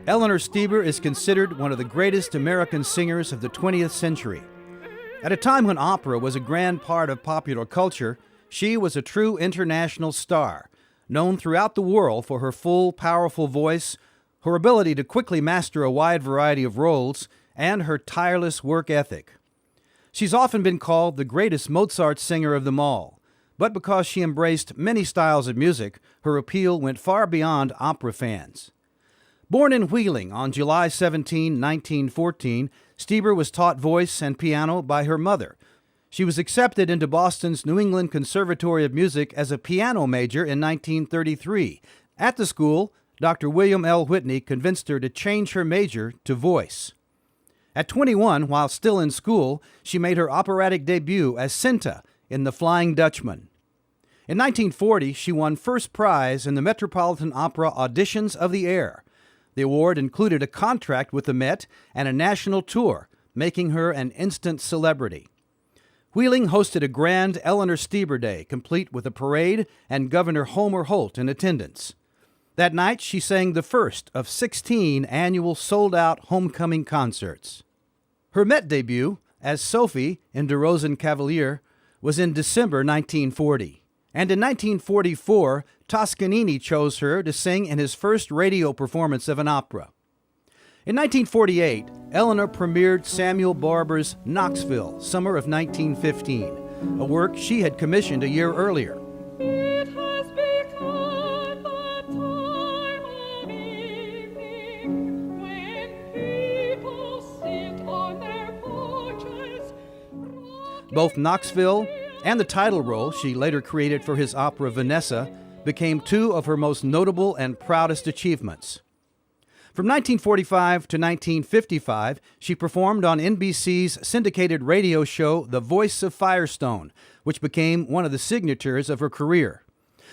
Eleanor Steber is considered one of the greatest American singers of the 20th century. At a time when opera was a grand part of popular culture, she was a true international star, known throughout the world for her full, powerful voice, her ability to quickly master a wide variety of roles, and her tireless work ethic. She's often been called the greatest Mozart singer of them all, but because she embraced many styles of music, her appeal went far beyond opera fans. Born in Wheeling on July 17, 1914, Steber was taught voice and piano by her mother. She was accepted into Boston's New England Conservatory of Music as a piano major in 1933. At the school, Dr. William L. Whitney convinced her to change her major to voice. At 21, while still in school, she made her operatic debut as Cinta in The Flying Dutchman. In 1940, she won first prize in the Metropolitan Opera Auditions of the Air. The award included a contract with the Met and a national tour, making her an instant celebrity. Wheeling hosted a grand Eleanor Steber Day, complete with a parade and Governor Homer Holt in attendance. That night, she sang the first of 16 annual sold-out homecoming concerts. Her Met debut, as Sophie in De Rosenkavalier, was in December 1940. And in 1944, Toscanini chose her to sing in his first radio performance of an opera. In 1948, Eleanor premiered Samuel Barber's Knoxville, summer of 1915, a work she had commissioned a year earlier. It has become the time of evening when people sit on their porches. Both Knoxville and the title role she later created for his opera Vanessa became two of her most notable and proudest achievements. From 1945 to 1955, she performed on NBC's syndicated radio show The Voice of Firestone, which became one of the signatures of her career.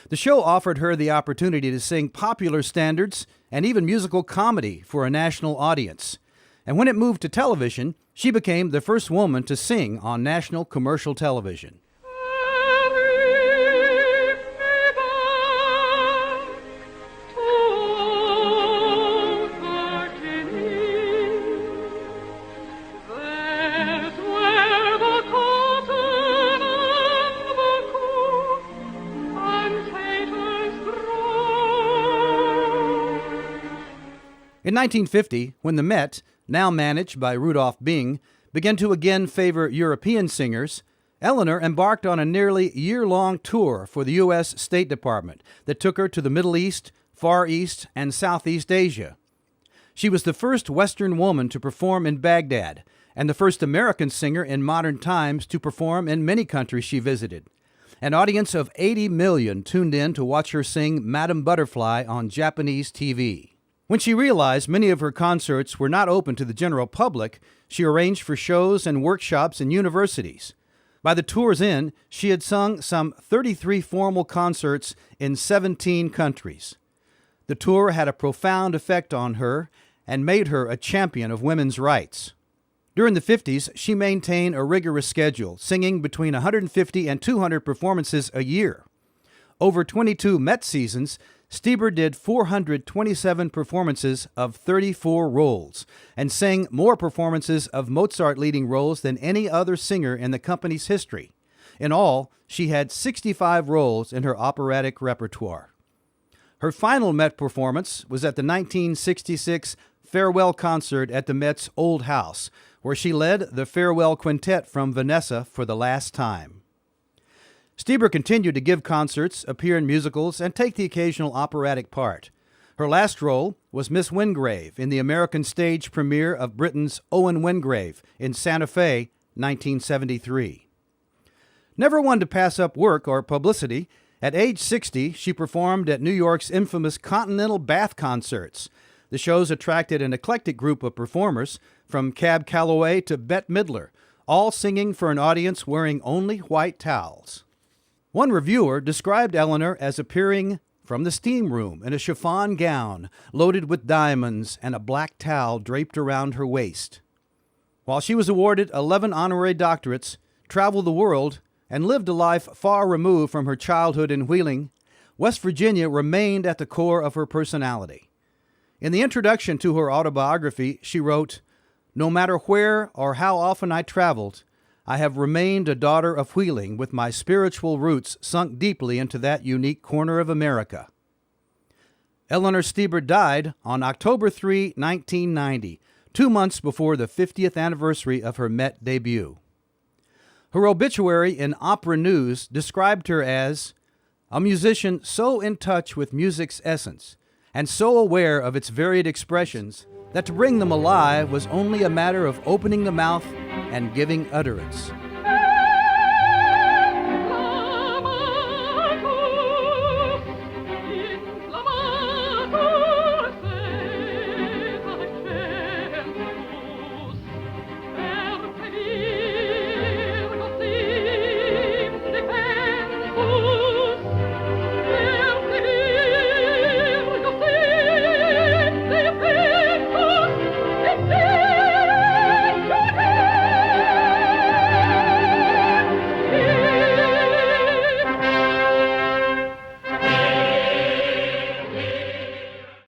The show offered her the opportunity to sing popular standards and even musical comedy for a national audience. And when it moved to television, she became the first woman to sing on national commercial television. In 1950, when the Met, now managed by Rudolph Bing, began to again favor European singers, Eleanor embarked on a nearly year-long tour for the U.S. State Department that took her to the Middle East, Far East, and Southeast Asia. She was the first Western woman to perform in Baghdad and the first American singer in modern times to perform in many countries she visited. An audience of 80 million tuned in to watch her sing Madame Butterfly on Japanese TV. When she realized many of her concerts were not open to the general public, she arranged for shows and workshops in universities. By the tour's end, she had sung some 33 formal concerts in 17 countries. The tour had a profound effect on her and made her a champion of women's rights. During the 50s, she maintained a rigorous schedule, singing between 150 and 200 performances a year. Over 22 Met seasons, Steber did 427 performances of 34 roles and sang more performances of Mozart leading roles than any other singer in the company's history. In all, she had 65 roles in her operatic repertoire. Her final Met performance was at the 1966 farewell concert at the Met's Old House, where she led the farewell quintet from Vanessa for the last time. Steber continued to give concerts, appear in musicals, and take the occasional operatic part. Her last role was Miss Wingrave in the American stage premiere of Britain's Owen Wingrave in Santa Fe, 1973. Never one to pass up work or publicity, at age 60, she performed at New York's infamous Continental Bath Concerts. The shows attracted an eclectic group of performers, from Cab Calloway to Bette Midler, all singing for an audience wearing only white towels. One reviewer described Eleanor as appearing from the steam room in a chiffon gown loaded with diamonds and a black towel draped around her waist. While she was awarded 11 honorary doctorates, traveled the world, and lived a life far removed from her childhood in Wheeling, West Virginia remained at the core of her personality. In the introduction to her autobiography, she wrote, "No matter where or how often I traveled, I have remained a daughter of Wheeling with my spiritual roots sunk deeply into that unique corner of America." Eleanor Steber died on October 3, 1990, 2 months before the 50th anniversary of her Met debut. Her obituary in Opera News described her as a musician so in touch with music's essence and so aware of its varied expressions that to bring them alive was only a matter of opening the mouth and giving utterance.